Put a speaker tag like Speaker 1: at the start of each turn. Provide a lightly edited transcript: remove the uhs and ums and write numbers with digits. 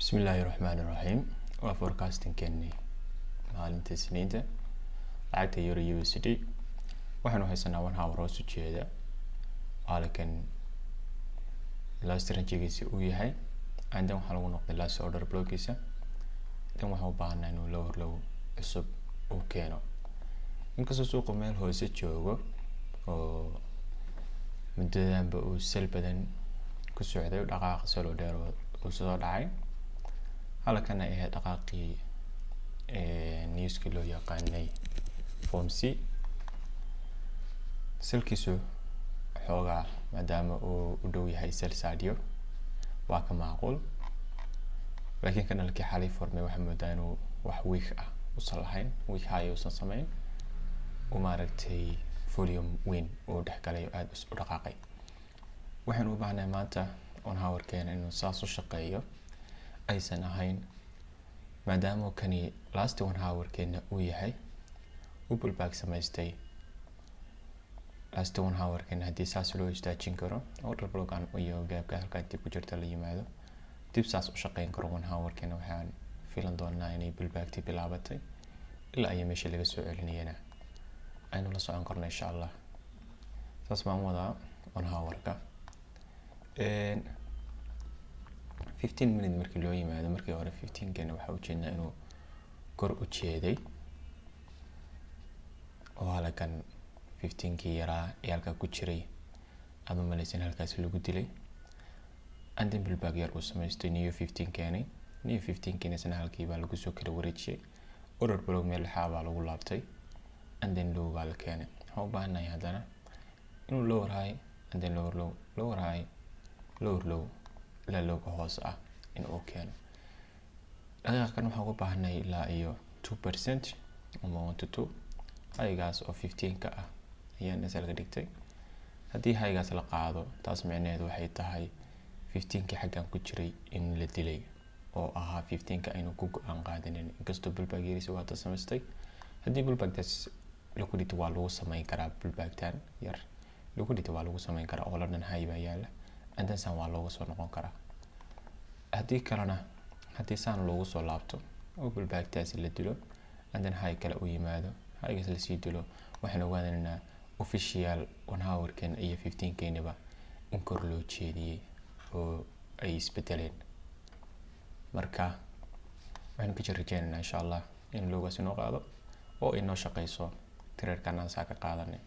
Speaker 1: بسم الله الرحمن الرحيم وفوركاستين كني maalinta Isniinta lacagta Euro USD waxaanu haysanaa 1 hour oo soo jeeda halkan last range-giisa uu yahay and then waxa lagu noqday last order block-giisa dan waxa u baahnaa inuu low cusub uu keeno inkastoo suuqa meel hoose joogo oo muddadanba uu sel badan ku socday dhaqaaqa soo dheer oo soo dhacay halkan ay ahayd dhaqaaqii newski loo yaqaanay form C selkiisu xoogaa maadaama uu u dhow yahay sel sadio waa ka macquul laakiin kan halkii xalay formay waxa moodaa inuu wax week ah u salahayn week high uusan samayn oo maaragtay volume weyn oo dhexgalay aad u dhaqaaqay waxaan u baahnaa maanta on hour keena inuu saas u shaqeeyo aysan ahayn maadaama kani last 1 hour keena uu yahay uu pullback samaystay last 1 hour keena hadii saas loo istaajin karo order block aan iyo gaabka halka dib ku jirta la yimaado dib saas u shaqeyn karo 1 hour keena waxaan filan doonaa inay pullback ti bilaabatay ilaa ay meesha laga soo celinayna aynu la socon karno insha Allah saas ma wada 1 hour ka 15 minutes markii loo yimaado markii hore 15 keena waxa uu jeednaa inuu kor u jeeday oo halkan 15 kii yaraa ee halka ku jiray ama malaysan halkaas lagu dilay and then pullback yar uu samaystay new 15 keenay new 15 keena sana halkii baa lagu soo kala wareejiyay order block meel xaaba lagu laabtay and then low baa la keenay waxa u baahanahay hadana inuu lower high and then lower high lower low la logo hoos ah in uu keeno dhaqaaqan waxa ugu baahnay ilaa iyo 2% ama 1 highgaas oo 15 ka ah ayaan isla dhigtay hadii highgaas la qaado taas macnaheedu waxay tahay 15 ka xaggan ku jiray in la dilay oo ahaa 15 ka inuu ku go'aan qaadanin inkastoo pullback yariis waa samaystay hadii pullback-daas liquidity waa lagu sameyn karaa pullback-tan yar liquidity waa lagu sameyn karaa oo la dhan high baa yaala and then waa loogu soo noqon karaa hadii kalena hadii saan loogu soo laabto oo pullback-taas la dilo and then high kale uu yimaado highgaas la sii dilo waxaan ogaanaynaa official 1 hour kan iyo 15 keenaba in kor loo jeediyay oo ay isbedeleen marka waxaan ku jirajeenaa insha Allah in loogaas inoo qaado oo inoo shaqeyso trade-kan aan saa ka qaadanay